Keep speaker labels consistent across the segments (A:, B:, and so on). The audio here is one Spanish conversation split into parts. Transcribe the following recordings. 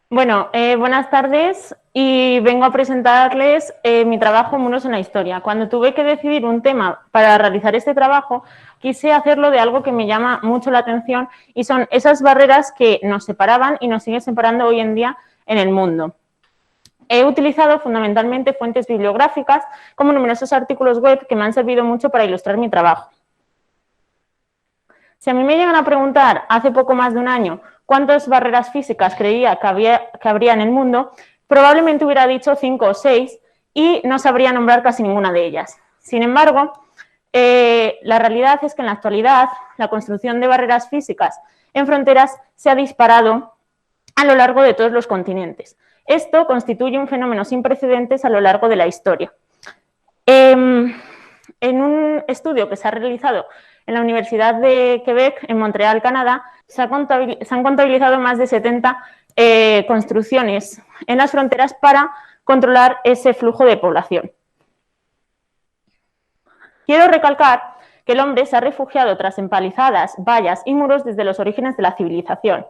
A: Bueno, buenas tardes y vengo a presentarles mi trabajo Muros en la Historia. Cuando tuve que decidir un tema para realizar este trabajo, quise hacerlo de algo que me llama mucho la atención y son esas barreras que nos separaban y nos siguen separando hoy en día en el mundo. He utilizado fundamentalmente fuentes bibliográficas como numerosos artículos web que me han servido mucho para ilustrar mi trabajo. Si a mí me llegan a preguntar hace poco más de un año cuántas barreras físicas creía que habría en el mundo, probablemente hubiera dicho 5 o 6 y no sabría nombrar casi ninguna de ellas. Sin embargo, la realidad es que en la actualidad la construcción de barreras físicas en fronteras se ha disparado a lo largo de todos los continentes. Esto constituye un fenómeno sin precedentes a lo largo de la historia. En un estudio que se ha realizado en la Universidad de Quebec, en Montreal, Canadá, se han contabilizado más de 70 construcciones en las fronteras para controlar ese flujo de población. Quiero recalcar que el hombre se ha refugiado tras empalizadas, vallas y muros desde los orígenes de la civilización.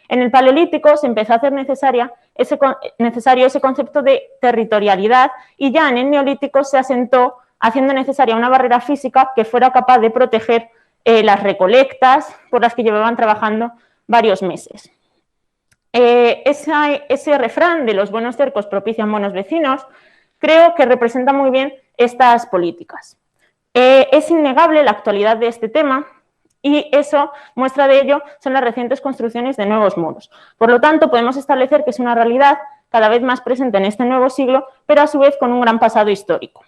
A: En el Paleolítico se empezó a hacer necesario ese concepto de territorialidad y ya en el Neolítico se asentó haciendo necesaria una barrera física que fuera capaz de proteger las recolectas por las que llevaban trabajando varios meses. Ese refrán de los buenos cercos propician buenos vecinos creo que representa muy bien estas políticas. Es innegable la actualidad de este tema y eso, muestra de ello, son las recientes construcciones de nuevos muros. Por lo tanto, podemos establecer que es una realidad cada vez más presente en este nuevo siglo, pero a su vez con un gran pasado histórico.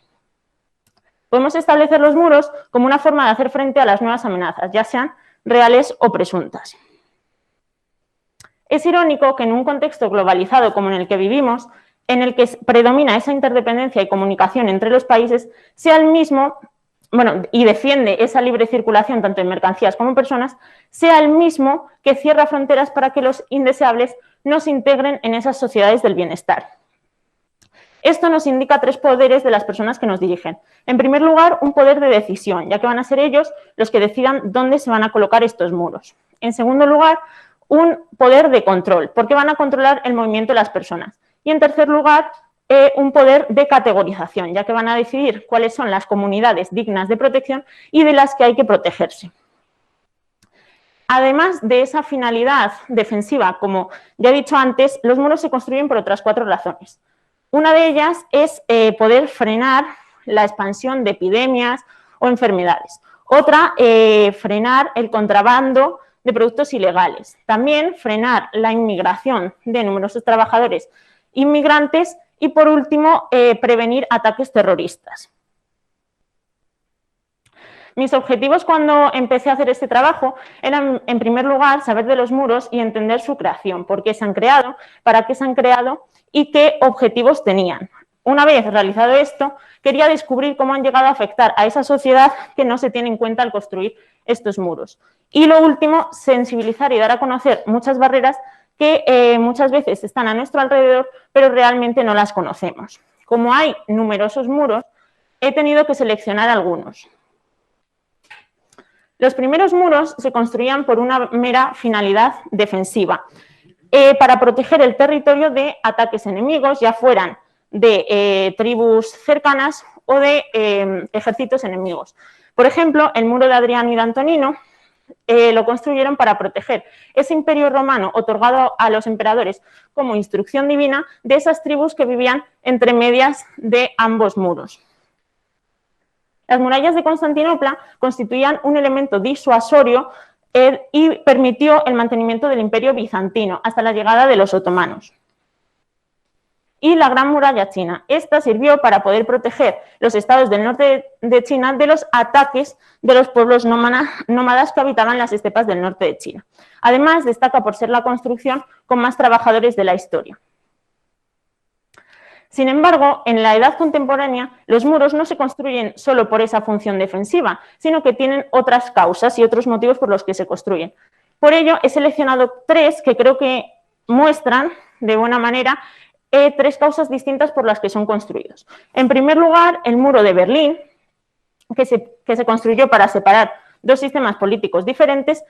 A: Podemos establecer los muros como una forma de hacer frente a las nuevas amenazas, ya sean reales o presuntas. Es irónico que en un contexto globalizado como en el que vivimos, en el que predomina esa interdependencia y comunicación entre los países, sea el mismo, y defiende esa libre circulación tanto en mercancías como en personas, sea el mismo que cierra fronteras para que los indeseables no se integren en esas sociedades del bienestar. Esto nos indica 3 poderes de las personas que nos dirigen. En primer lugar, un poder de decisión, ya que van a ser ellos los que decidan dónde se van a colocar estos muros. En segundo lugar, un poder de control, porque van a controlar el movimiento de las personas. Y en tercer lugar, un poder de categorización, ya que van a decidir cuáles son las comunidades dignas de protección y de las que hay que protegerse. Además de esa finalidad defensiva, como ya he dicho antes, los muros se construyen por otras 4 razones. Una de ellas es poder frenar la expansión de epidemias o enfermedades. Otra, frenar el contrabando de productos ilegales. También frenar la inmigración de numerosos trabajadores inmigrantes y, por último, prevenir ataques terroristas. Mis objetivos cuando empecé a hacer este trabajo eran, en primer lugar, saber de los muros y entender su creación, por qué se han creado, para qué se han creado y qué objetivos tenían. Una vez realizado esto, quería descubrir cómo han llegado a afectar a esa sociedad que no se tiene en cuenta al construir estos muros. Y lo último, sensibilizar y dar a conocer muchas barreras que muchas veces están a nuestro alrededor, pero realmente no las conocemos. Como hay numerosos muros, he tenido que seleccionar algunos. Los primeros muros se construían por una mera finalidad defensiva, para proteger el territorio de ataques enemigos, ya fueran de tribus cercanas o de ejércitos enemigos. Por ejemplo, el muro de Adriano y de Antonino lo construyeron para proteger ese imperio romano otorgado a los emperadores como instrucción divina de esas tribus que vivían entre medias de ambos muros. Las murallas de Constantinopla constituían un elemento disuasorio y permitió el mantenimiento del imperio bizantino hasta la llegada de los otomanos. Y la Gran Muralla China. Esta sirvió para poder proteger los estados del norte de China de los ataques de los pueblos nómadas que habitaban las estepas del norte de China. Además, destaca por ser la construcción con más trabajadores de la historia. Sin embargo, en la edad contemporánea, los muros no se construyen solo por esa función defensiva, sino que tienen otras causas y otros motivos por los que se construyen. Por ello, he seleccionado 3 que creo que muestran de buena manera 3 causas distintas por las que son construidos. En primer lugar, el muro de Berlín, que se construyó para separar 2 sistemas políticos diferentes.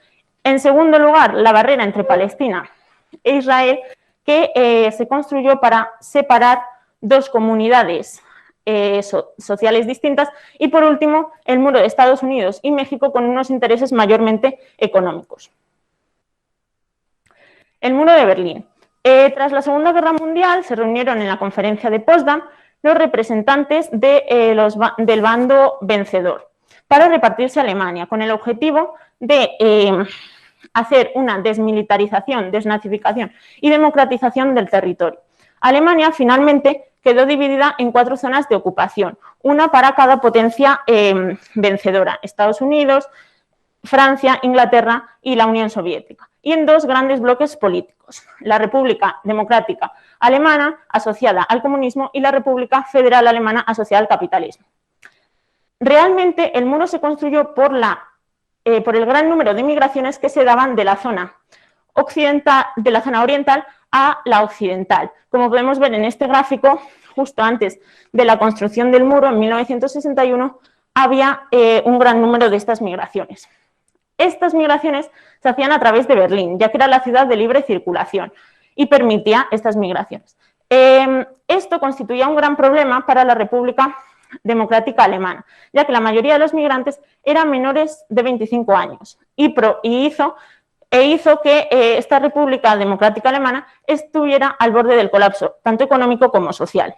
A: En segundo lugar, la barrera entre Palestina e Israel, que se construyó para separar 2 comunidades sociales distintas. Y por último, el muro de Estados Unidos y México, con unos intereses mayormente económicos. El muro de Berlín. Tras la Segunda Guerra Mundial se reunieron en la conferencia de Potsdam los representantes del bando vencedor para repartirse Alemania, con el objetivo de hacer una desmilitarización, desnazificación y democratización del territorio. Alemania finalmente quedó dividida en 4 zonas de ocupación, una para cada potencia vencedora: Estados Unidos, Francia, Inglaterra y la Unión Soviética, y en 2 grandes bloques políticos: la República Democrática Alemana, asociada al comunismo, y la República Federal Alemana, asociada al capitalismo. Realmente el muro se construyó por el gran número de migraciones que se daban de la zona oriental a la occidental. Como podemos ver en este gráfico, justo antes de la construcción del muro, en 1961, había un gran número de estas migraciones. Estas migraciones se hacían a través de Berlín, ya que era la ciudad de libre circulación y permitía estas migraciones. Esto constituía un gran problema para la República Democrática Alemana, ya que la mayoría de los migrantes eran menores de 25 años y hizo que esta República Democrática Alemana estuviera al borde del colapso, tanto económico como social.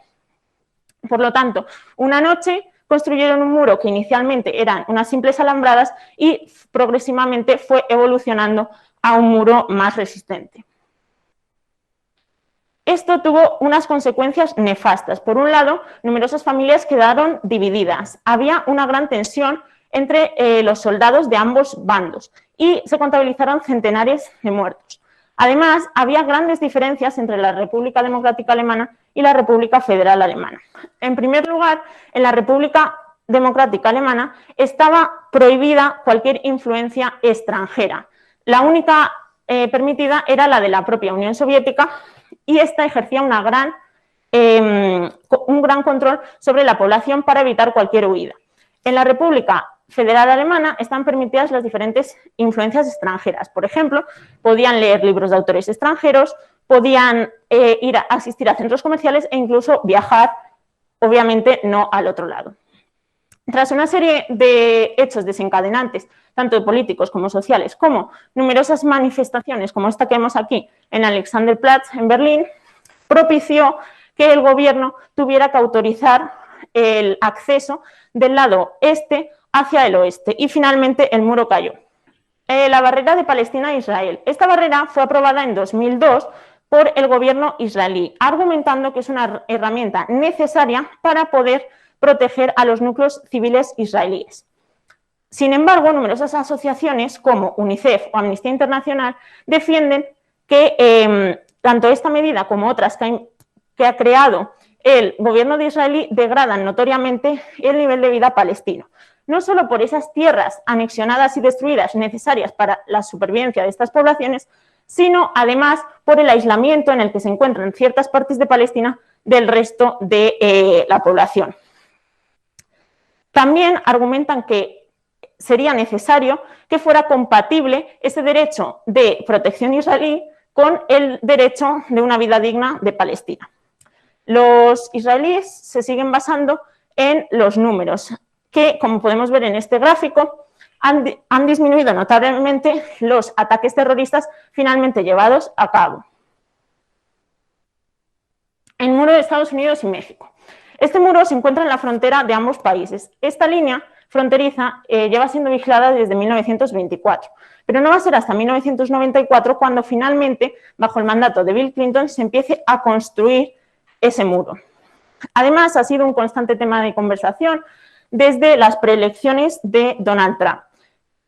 A: Por lo tanto, una noche construyeron un muro que inicialmente eran unas simples alambradas y progresivamente fue evolucionando a un muro más resistente. Esto tuvo unas consecuencias nefastas. Por un lado, numerosas familias quedaron divididas. Había una gran tensión entre los soldados de ambos bandos y se contabilizaron centenares de muertos. Además, había grandes diferencias entre la República Democrática Alemana y la República Federal Alemana. En primer lugar, en la República Democrática Alemana estaba prohibida cualquier influencia extranjera. La única permitida era la de la propia Unión Soviética, y esta ejercía un gran control sobre la población para evitar cualquier huida. En la República Federal Alemana están permitidas las diferentes influencias extranjeras. Por ejemplo, podían leer libros de autores extranjeros, podían ir a asistir a centros comerciales e incluso viajar, obviamente no al otro lado. Tras una serie de hechos desencadenantes, tanto políticos como sociales, como numerosas manifestaciones como esta que vemos aquí en Alexanderplatz, en Berlín, propició que el gobierno tuviera que autorizar el acceso del lado este hacia el oeste, y finalmente el muro cayó. La barrera de Palestina e Israel. Esta barrera fue aprobada en 2002 por el gobierno israelí, argumentando que es una herramienta necesaria para poder proteger a los núcleos civiles israelíes. Sin embargo, numerosas asociaciones como UNICEF o Amnistía Internacional defienden que tanto esta medida como otras que ha creado el gobierno de Israel degradan notoriamente el nivel de vida palestino, no solo por esas tierras anexionadas y destruidas necesarias para la supervivencia de estas poblaciones, sino además por el aislamiento en el que se encuentran ciertas partes de Palestina del resto de la población. También argumentan que sería necesario que fuera compatible ese derecho de protección israelí con el derecho de una vida digna de Palestina. Los israelíes se siguen basando en los números, que, como podemos ver en este gráfico, han disminuido notablemente los ataques terroristas finalmente llevados a cabo. El muro de Estados Unidos y México. Este muro se encuentra en la frontera de ambos países. Esta línea fronteriza lleva siendo vigilada desde 1924, pero no va a ser hasta 1994 cuando finalmente, bajo el mandato de Bill Clinton, se empiece a construir ese muro. Además, ha sido un constante tema de conversación desde las preelecciones de Donald Trump,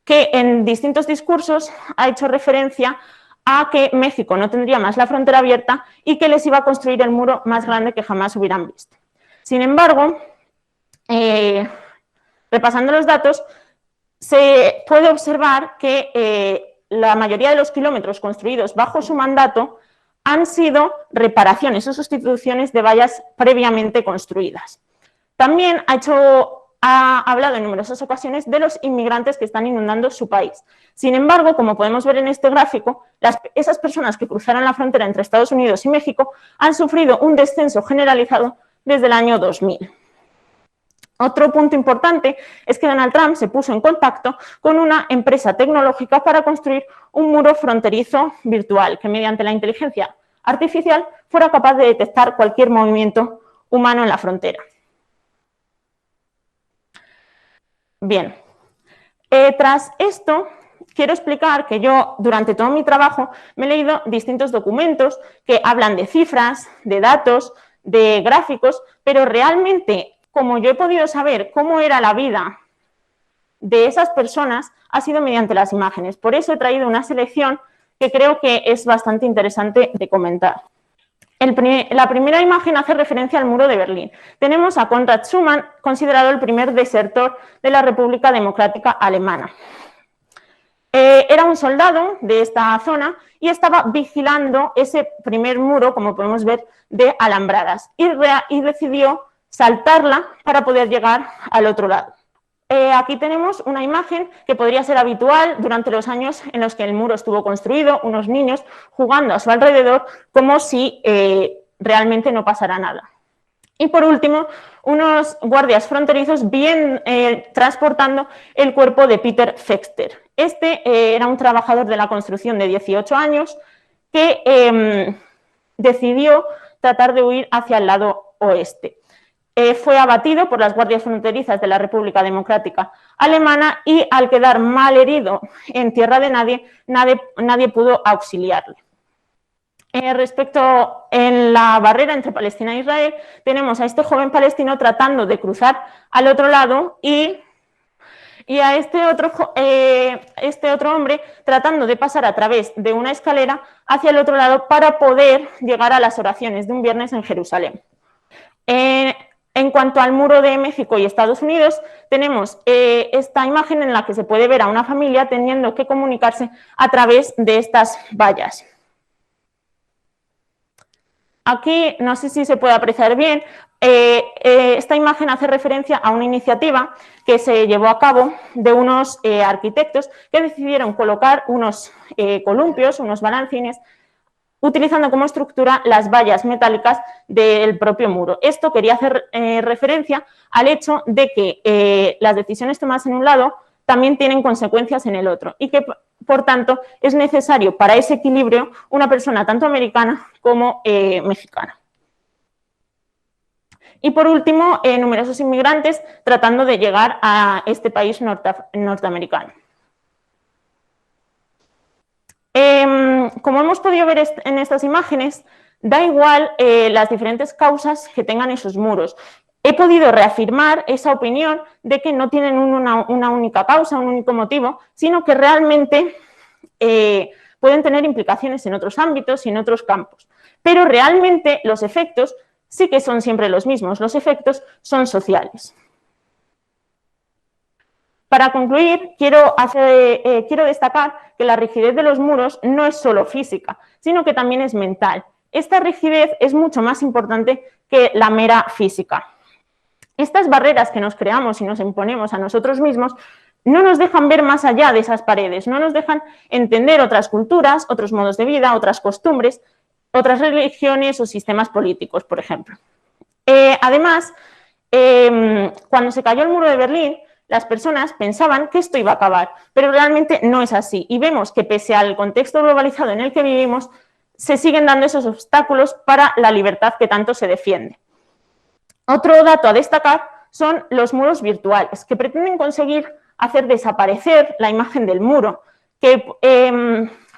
A: que en distintos discursos ha hecho referencia a que México no tendría más la frontera abierta y que les iba a construir el muro más grande que jamás hubieran visto. Sin embargo, repasando los datos, se puede observar que la mayoría de los kilómetros construidos bajo su mandato han sido reparaciones o sustituciones de vallas previamente construidas. También ha hablado en numerosas ocasiones de los inmigrantes que están inundando su país. Sin embargo, como podemos ver en este gráfico, esas personas que cruzaron la frontera entre Estados Unidos y México han sufrido un descenso generalizado desde el año 2000. Otro punto importante es que Donald Trump se puso en contacto con una empresa tecnológica para construir un muro fronterizo virtual que mediante la inteligencia artificial fuera capaz de detectar cualquier movimiento humano en la frontera. Bien, tras esto quiero explicar que yo durante todo mi trabajo me he leído distintos documentos que hablan de cifras, de datos, de gráficos, pero realmente, como yo he podido saber cómo era la vida de esas personas, ha sido mediante las imágenes. Por eso he traído una selección que creo que es bastante interesante de comentar. La primera imagen hace referencia al muro de Berlín. Tenemos a Konrad Schumann, considerado el primer desertor de la República Democrática Alemana. Era un soldado de esta zona y estaba vigilando ese primer muro, como podemos ver, de alambradas, y decidió saltarla para poder llegar al otro lado. Aquí tenemos una imagen que podría ser habitual durante los años en los que el muro estuvo construido, unos niños jugando a su alrededor como si realmente no pasara nada. Y por último, unos guardias fronterizos transportando el cuerpo de Peter Fexter. Este era un trabajador de la construcción de 18 años que decidió tratar de huir hacia el lado oeste. Fue abatido por las guardias fronterizas de la República Democrática Alemana y al quedar mal herido en tierra de nadie pudo auxiliarle. Respecto en la barrera entre Palestina e Israel, tenemos a este joven palestino tratando de cruzar al otro lado y a este otro hombre tratando de pasar a través de una escalera hacia el otro lado para poder llegar a las oraciones de un viernes en Jerusalén. En cuanto al muro de México y Estados Unidos, tenemos esta imagen en la que se puede ver a una familia teniendo que comunicarse a través de estas vallas. Aquí, no sé si se puede apreciar bien, esta imagen hace referencia a una iniciativa que se llevó a cabo de unos arquitectos que decidieron colocar unos columpios, unos balancines, utilizando como estructura las vallas metálicas del propio muro. Esto quería hacer referencia al hecho de que las decisiones tomadas en un lado también tienen consecuencias en el otro y que, por tanto, es necesario para ese equilibrio una persona tanto americana como mexicana. Y, por último, numerosos inmigrantes tratando de llegar a este país norteamericano. Como hemos podido ver en estas imágenes, da igual las diferentes causas que tengan esos muros. He podido reafirmar esa opinión de que no tienen una única causa, un único motivo, sino que realmente pueden tener implicaciones en otros ámbitos y en otros campos. Pero realmente los efectos sí que son siempre los mismos, los efectos son sociales. Para concluir, quiero destacar que la rigidez de los muros no es solo física, sino que también es mental. Esta rigidez es mucho más importante que la mera física. Estas barreras que nos creamos y nos imponemos a nosotros mismos no nos dejan ver más allá de esas paredes, no nos dejan entender otras culturas, otros modos de vida, otras costumbres, otras religiones o sistemas políticos, por ejemplo. Además, cuando se cayó el muro de Berlín, las personas pensaban que esto iba a acabar, pero realmente no es así. Y vemos que pese al contexto globalizado en el que vivimos, se siguen dando esos obstáculos para la libertad que tanto se defiende. Otro dato a destacar son los muros virtuales, que pretenden conseguir hacer desaparecer la imagen del muro, que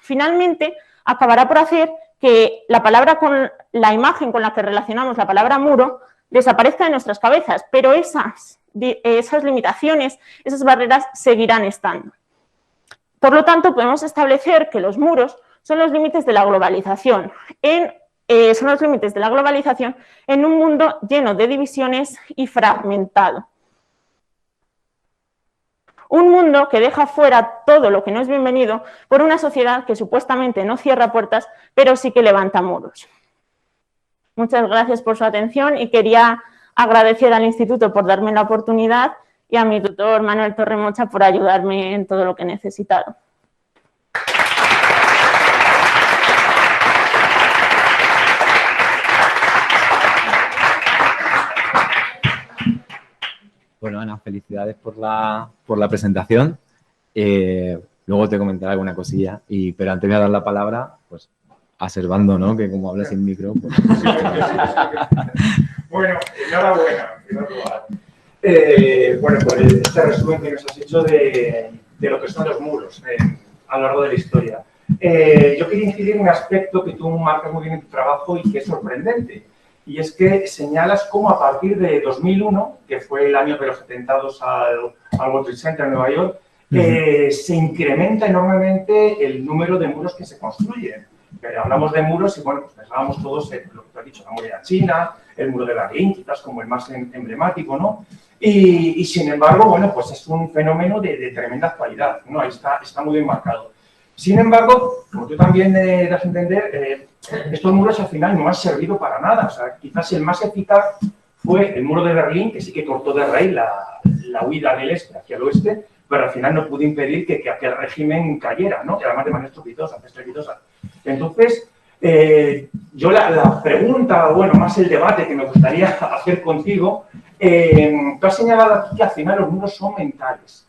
A: finalmente acabará por hacer que la imagen con la que relacionamos la palabra muro desaparezca de nuestras cabezas, pero esas limitaciones, esas barreras seguirán estando. Por lo tanto, podemos establecer que los muros son los límites de la globalización. Son los límites de la globalización en un mundo lleno de divisiones y fragmentado. Un mundo que deja fuera todo lo que no es bienvenido por una sociedad que supuestamente no cierra puertas, pero sí que levanta muros. Muchas gracias por su atención y quería agradecer al Instituto por darme la oportunidad y a mi tutor Manuel Torremocha por ayudarme en todo lo que he necesitado.
B: Bueno, Ana, felicidades por la presentación. Luego te comentaré alguna cosilla, pero antes de dar la palabra, pues a Servando, ¿no? Que como hablas sin micro, pues...
C: Bueno, enhorabuena. Bueno, por este resumen que nos has hecho de lo que son los muros a lo largo de la historia. Yo quería incidir en un aspecto que tú marcas muy bien en tu trabajo y que es sorprendente. Y es que señalas cómo a partir de 2001, que fue el año de los atentados al World Trade Center en Nueva York, se incrementa enormemente el número de muros que se construyen. Hablamos de muros y, bueno, pues pensábamos todos en lo que tú has dicho, la muralla china, el muro de las Berlín, quizás como el más emblemático, ¿no? Y sin embargo, bueno, pues es un fenómeno de tremenda actualidad, ¿no? Ahí está muy bien marcado. Sin embargo, como tú también das a entender, estos muros al final no han servido para nada. O sea, quizás el más eficaz fue el muro de Berlín, que sí que cortó de raíz la huida del este hacia el oeste, pero al final no pudo impedir que aquel régimen cayera, ¿no? Y además de manera estrepitosa. Entonces, yo la pregunta, bueno, más el debate que me gustaría hacer contigo, tú has señalado aquí que al final los muros son mentales.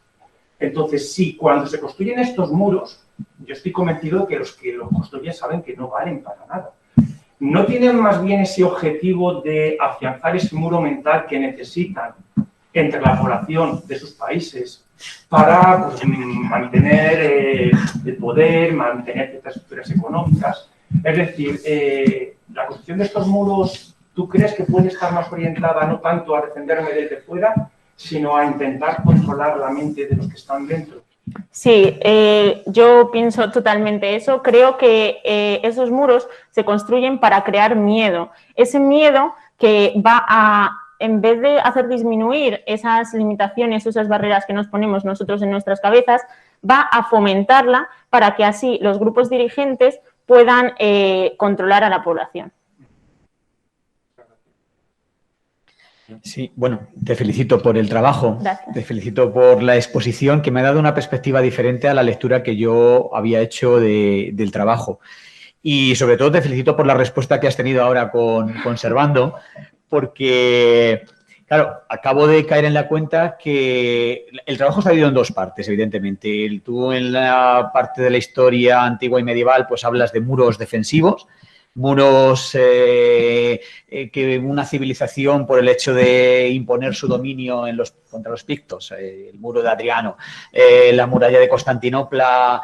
C: Entonces, sí, cuando se construyen estos muros, yo estoy convencido de que los que los construyen saben que no valen para nada. ¿No tienen más bien ese objetivo de afianzar ese muro mental que necesitan entre la población de sus países para pues, mantener el poder, mantener ciertas estructuras económicas? Es decir, la construcción de estos muros, ¿tú crees que puede estar más orientada no tanto a defenderme desde fuera, sino a intentar controlar la mente de los que están dentro?
A: Sí, yo pienso totalmente eso. Creo que esos muros se construyen para crear miedo. Ese miedo que va a, en vez de hacer disminuir esas limitaciones, esas barreras que nos ponemos nosotros en nuestras cabezas, va a fomentarla para que así los grupos dirigentes puedan controlar a la población.
D: Sí, bueno, te felicito por el trabajo.
A: Gracias.
D: Te felicito por la exposición que me ha dado una perspectiva diferente a la lectura que yo había hecho del trabajo. Y sobre todo te felicito por la respuesta que has tenido ahora con Servando, porque, claro, acabo de caer en la cuenta que el trabajo está dividido en dos partes, evidentemente. Tú en la parte de la historia antigua y medieval pues hablas de muros defensivos, muros que una civilización, por el hecho de imponer su dominio contra los pictos, el muro de Adriano, la muralla de Constantinopla,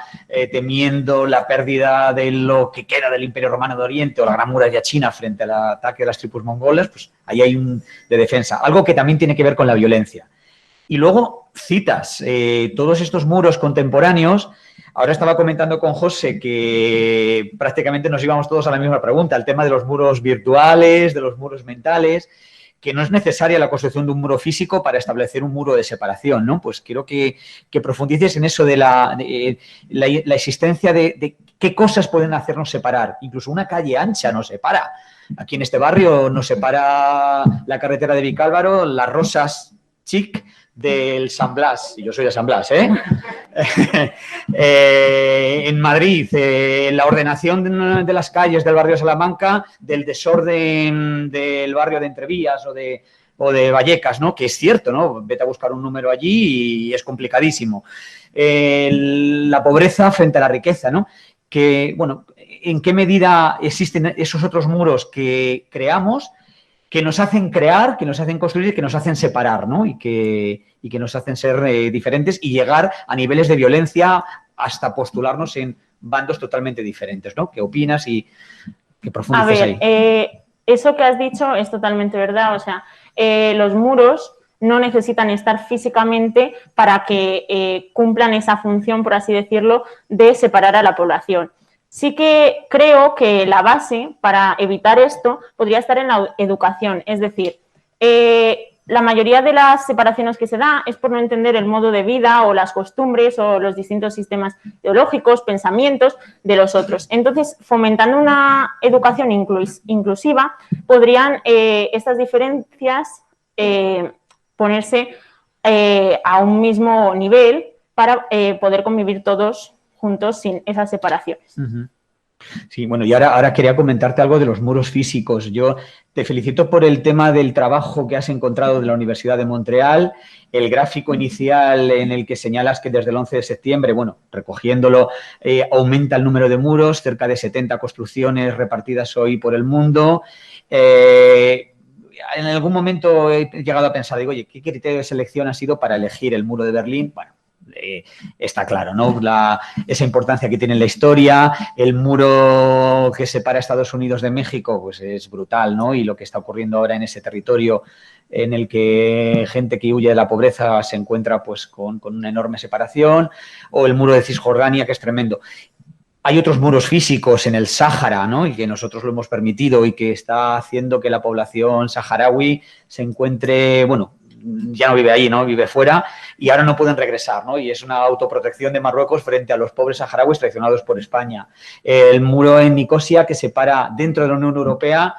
D: temiendo la pérdida de lo que queda del Imperio Romano de Oriente o la Gran Muralla China frente al ataque de las tribus mongoles, pues ahí hay de defensa. Algo que también tiene que ver con la violencia. Y luego citas todos estos muros contemporáneos. Ahora estaba comentando con José que prácticamente nos íbamos todos a la misma pregunta, el tema de los muros virtuales, de los muros mentales, que no es necesaria la construcción de un muro físico para establecer un muro de separación, ¿no? Pues quiero que profundices en eso de la existencia de qué cosas pueden hacernos separar. Incluso una calle ancha nos separa. Aquí en este barrio nos separa la carretera de Vicálvaro, Las Rosas Chic, del San Blas, y yo soy de San Blas, en Madrid, la ordenación de las calles del barrio de Salamanca, del desorden del barrio de Entrevías o de Vallecas, ¿no? Que es cierto, ¿no? Vete a buscar un número allí y es complicadísimo. La pobreza frente a la riqueza, ¿no? Que, bueno, ¿en qué medida existen esos otros muros que creamos, que nos hacen crear, que nos hacen construir, que nos hacen separar, ¿no? Y que nos hacen ser diferentes y llegar a niveles de violencia hasta postularnos en bandos totalmente diferentes, ¿no? ¿Qué opinas y qué profundices ahí?
A: Eso que has dicho es totalmente verdad. O sea, los muros no necesitan estar físicamente para que cumplan esa función, por así decirlo, de separar a la población. Sí que creo que la base para evitar esto podría estar en la educación, es decir, la mayoría de las separaciones que se da es por no entender el modo de vida o las costumbres o los distintos sistemas ideológicos, pensamientos de los otros. Entonces, fomentando una educación inclusiva, podrían estas diferencias ponerse a un mismo nivel para poder convivir todos juntos sin esas separaciones.
D: Sí, bueno, y ahora quería comentarte algo de los muros físicos. Yo te felicito por el tema del trabajo que has encontrado de la Universidad de Montreal, el gráfico inicial en el que señalas que desde el 11 de septiembre, bueno, recogiéndolo, aumenta el número de muros, cerca de 70 construcciones repartidas hoy por el mundo. En algún momento he llegado a pensar, digo, oye, ¿qué criterio de selección ha sido para elegir el muro de Berlín? Bueno, está claro, ¿no? Esa importancia que tiene en la historia, el muro que separa Estados Unidos de México, pues es brutal, ¿no? Y lo que está ocurriendo ahora en ese territorio en el que gente que huye de la pobreza se encuentra pues con una enorme separación, o el muro de Cisjordania, que es tremendo. Hay otros muros físicos en el Sáhara, ¿no? Y que nosotros lo hemos permitido y que está haciendo que la población saharaui se encuentre, bueno, ya no vive ahí, ¿no? Vive fuera y ahora no pueden regresar, ¿no? Y es una autoprotección de Marruecos frente a los pobres saharauis traicionados por España. El muro en Nicosia que separa dentro de la Unión Europea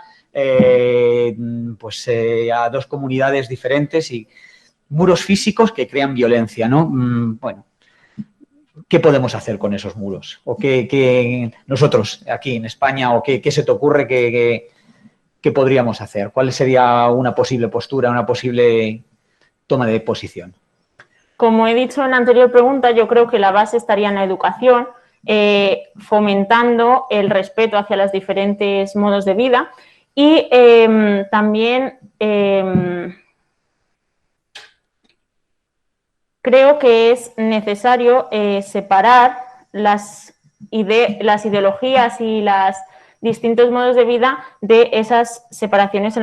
D: a dos comunidades diferentes y muros físicos que crean violencia, ¿no? Bueno, ¿qué podemos hacer con esos muros? ¿O qué nosotros aquí en España o qué se te ocurre que podríamos hacer? ¿Cuál sería una posible postura, una posible toma de posición?
A: Como he dicho en la anterior pregunta, yo creo que la base estaría en la educación, fomentando el respeto hacia los diferentes modos de vida y también creo que es necesario separar las ideologías y los distintos modos de vida de esas separaciones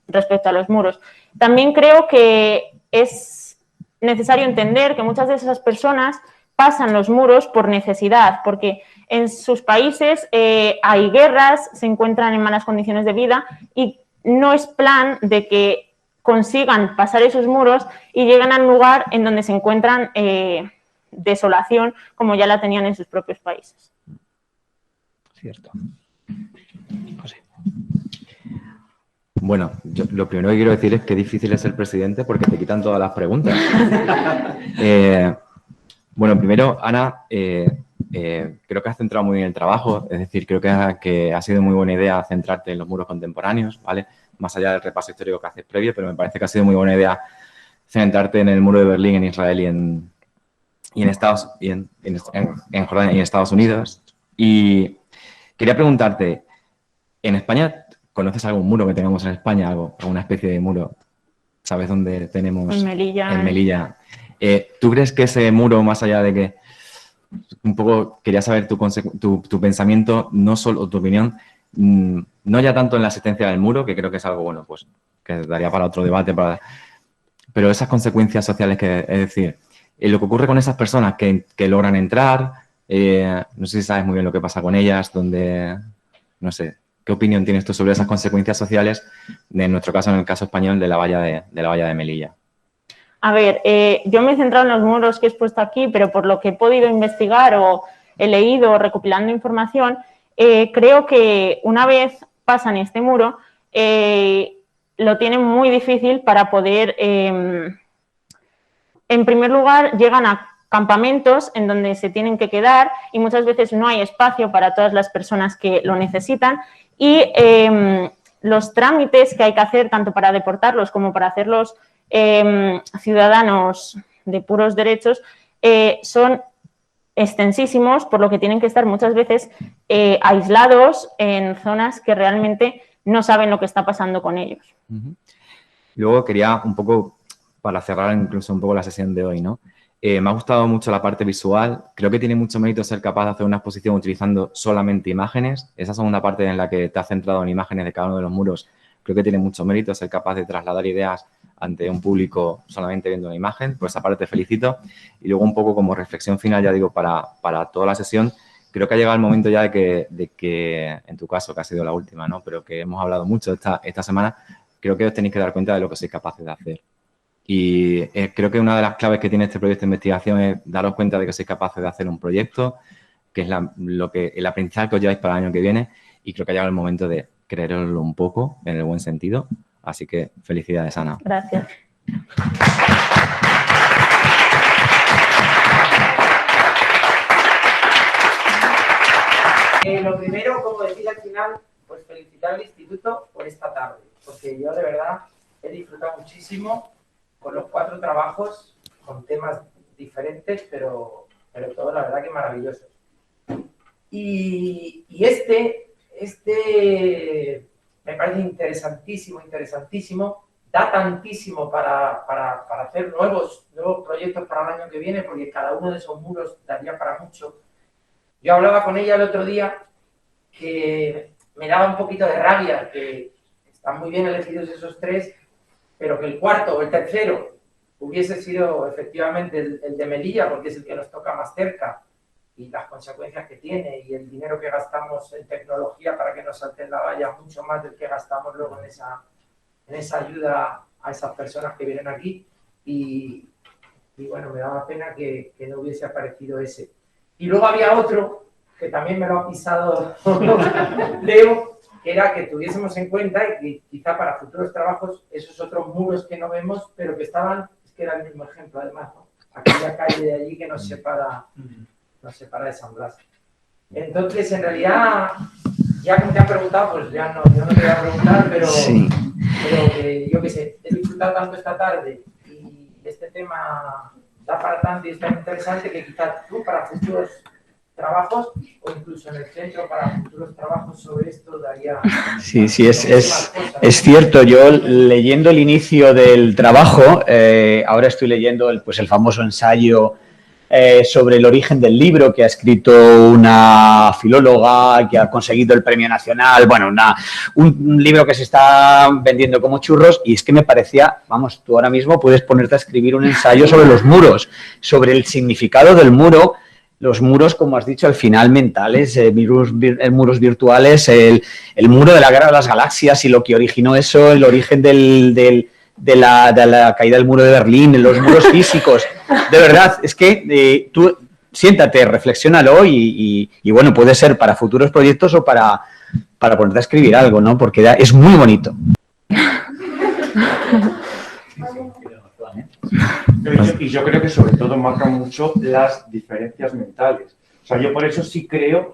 A: respecto a los muros. También creo que es necesario entender que muchas de esas personas pasan los muros por necesidad, porque en sus países hay guerras, se encuentran en malas condiciones de vida y no es plan de que consigan pasar esos muros y lleguen al lugar en donde se encuentran desolación, como ya la tenían en sus propios países.
D: Cierto. José.
B: Bueno, yo lo primero que quiero decir es que difícil es ser presidente porque te quitan todas las preguntas. Bueno, primero, Ana, creo que has centrado muy bien el trabajo, es decir, creo que ha sido muy buena idea centrarte en los muros contemporáneos, ¿vale? Más allá del repaso histórico que haces previo, pero me parece que ha sido muy buena idea centrarte en el muro de Berlín, en Israel y en Jordania y en Estados Unidos. Y quería preguntarte, ¿en España conoces algún muro que tengamos en España, alguna especie de muro? ¿Sabes dónde tenemos?
A: En Melilla.
B: En Melilla. ¿Tú crees que ese muro, más allá de que un poco quería saber tu pensamiento, no solo tu opinión, no ya tanto en la existencia del muro, que creo que es algo, bueno, pues que daría para otro debate, pero esas consecuencias sociales es decir, lo que ocurre con esas personas que logran entrar, no sé si sabes muy bien lo que pasa con ellas, no sé, ¿qué opinión tienes tú sobre esas consecuencias sociales, en nuestro caso, en el caso español, de la valla de Melilla?
A: A ver, yo me he centrado en los muros que he expuesto aquí, pero por lo que he podido investigar o he leído recopilando información, creo que una vez pasan este muro, lo tienen muy difícil para poder, en primer lugar, llegan a campamentos en donde se tienen que quedar y muchas veces no hay espacio para todas las personas que lo necesitan y los trámites que hay que hacer tanto para deportarlos como para hacerlos ciudadanos de puros derechos son extensísimos, por lo que tienen que estar muchas veces aislados en zonas que realmente no saben lo que está pasando con ellos.
B: Luego quería un poco, para cerrar incluso un poco la sesión de hoy, ¿no? Me ha gustado mucho la parte visual. Creo que tiene mucho mérito ser capaz de hacer una exposición utilizando solamente imágenes. Esa segunda parte en la que te has centrado en imágenes de cada uno de los muros, creo que tiene mucho mérito ser capaz de trasladar ideas ante un público solamente viendo una imagen. Por esa parte te felicito. Y luego un poco como reflexión final, ya digo, para toda la sesión, creo que ha llegado el momento ya de que, en tu caso, que ha sido la última, ¿no? Pero que hemos hablado mucho esta semana, creo que os tenéis que dar cuenta de lo que sois capaces de hacer. Y creo que una de las claves que tiene este proyecto de investigación es daros cuenta de que sois capaces de hacer un proyecto, que es el aprendizaje que os lleváis para el año que viene, y creo que ha llegado el momento de creeroslo un poco, en el buen sentido. Así que felicidades, Ana.
A: Gracias.
E: Lo primero, como decía al final, pues felicitar al instituto por esta tarde, porque yo de verdad he disfrutado muchísimo con los 4 trabajos, con temas diferentes, pero todo la verdad que maravillosos. Y este me parece interesantísimo, da tantísimo para hacer nuevos proyectos para el año que viene, porque cada uno de esos muros daría para mucho. Yo hablaba con ella el otro día que me daba un poquito de rabia, que están muy bien elegidos esos 3, pero que el cuarto o el tercero hubiese sido efectivamente el de Melilla, porque es el que nos toca más cerca, y las consecuencias que tiene, y el dinero que gastamos en tecnología para que nos salten la valla, mucho más del que gastamos luego en esa ayuda a esas personas que vienen aquí, y bueno, me daba pena que no hubiese aparecido ese. Y luego había otro, que también me lo ha pisado Leo, que era que tuviésemos en cuenta y que quizá para futuros trabajos esos otros muros que no vemos, pero que estaban, es que era el mismo ejemplo además, ¿no? Aquella calle de allí que nos separa de San Blas. Entonces, en realidad, ya como te han preguntado, pues ya no, yo no te voy a preguntar, pero,
B: Sí.
E: pero que yo qué sé, he disfrutado tanto esta tarde y este tema da para tanto y es tan interesante que quizás tú para futuros trabajos o incluso en el centro para futuros trabajos sobre esto daría...
D: Sí, es cierto. Yo leyendo el inicio del trabajo, ahora estoy leyendo el famoso ensayo sobre el origen del libro que ha escrito una filóloga que ha conseguido el premio nacional, bueno, un libro que se está vendiendo como churros, y es que me parecía, vamos, tú ahora mismo puedes ponerte a escribir un ensayo sobre los muros, sobre el significado del muro, los muros, como has dicho, al final mentales, muros virtuales, el muro de la Guerra de las Galaxias y lo que originó eso, el origen de la caída del muro de Berlín, los muros físicos. De verdad, es que tú siéntate, reflexiónalo y bueno, puede ser para futuros proyectos o para ponerte a escribir algo, ¿no? Porque es muy bonito.
C: Y yo creo que sobre todo marca mucho las diferencias mentales. O sea, yo por eso sí creo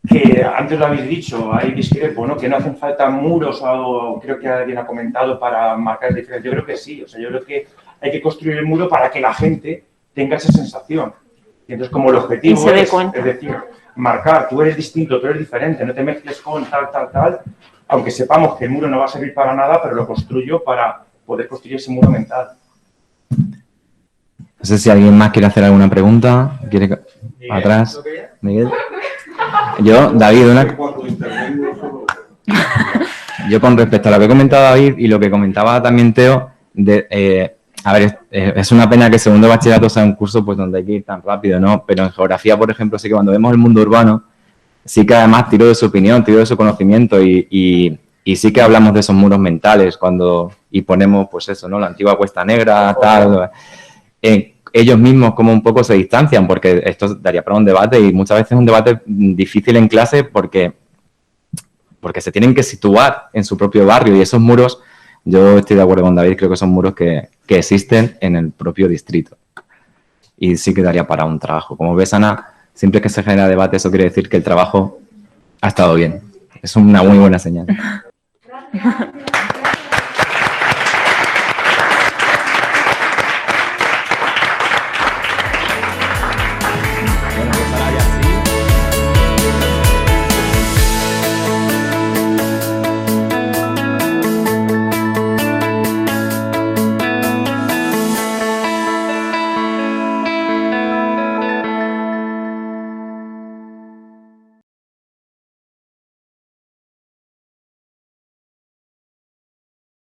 C: que, antes lo habéis dicho, ahí discrepo, ¿no? Que no hacen falta muros, o creo que alguien ha comentado, para marcar diferencias. Yo creo que sí. O sea, yo creo que hay que construir el muro para que la gente tenga esa sensación. Y entonces, como el objetivo es decir, marcar, tú eres distinto, tú eres diferente, no te mezcles con tal, aunque sepamos que el muro no va a servir para nada, pero lo construyo para poder construir ese muro mental.
B: No sé si alguien más quiere hacer alguna pregunta. ¿Quiere atrás? Miguel. Yo, David, yo con respecto a lo que he comentado David y lo que comentaba también Teo, a ver, es una pena que segundo bachillerato sea un curso pues donde hay que ir tan rápido, ¿no? Pero en geografía, por ejemplo, sí que cuando vemos el mundo urbano, sí que además tiro de su opinión, tiro de su conocimiento y sí que hablamos de esos muros mentales y ponemos, pues eso, ¿no? La antigua Cuesta Negra, tal. Ellos mismos como un poco se distancian, porque esto daría para un debate y muchas veces es un debate difícil en clase porque se tienen que situar en su propio barrio y esos muros, yo estoy de acuerdo con David, creo que son muros que existen en el propio distrito y sí que daría para un trabajo. Como ves, Ana, siempre que se genera debate eso quiere decir que el trabajo ha estado bien. Es una muy buena señal.
A: Gracias.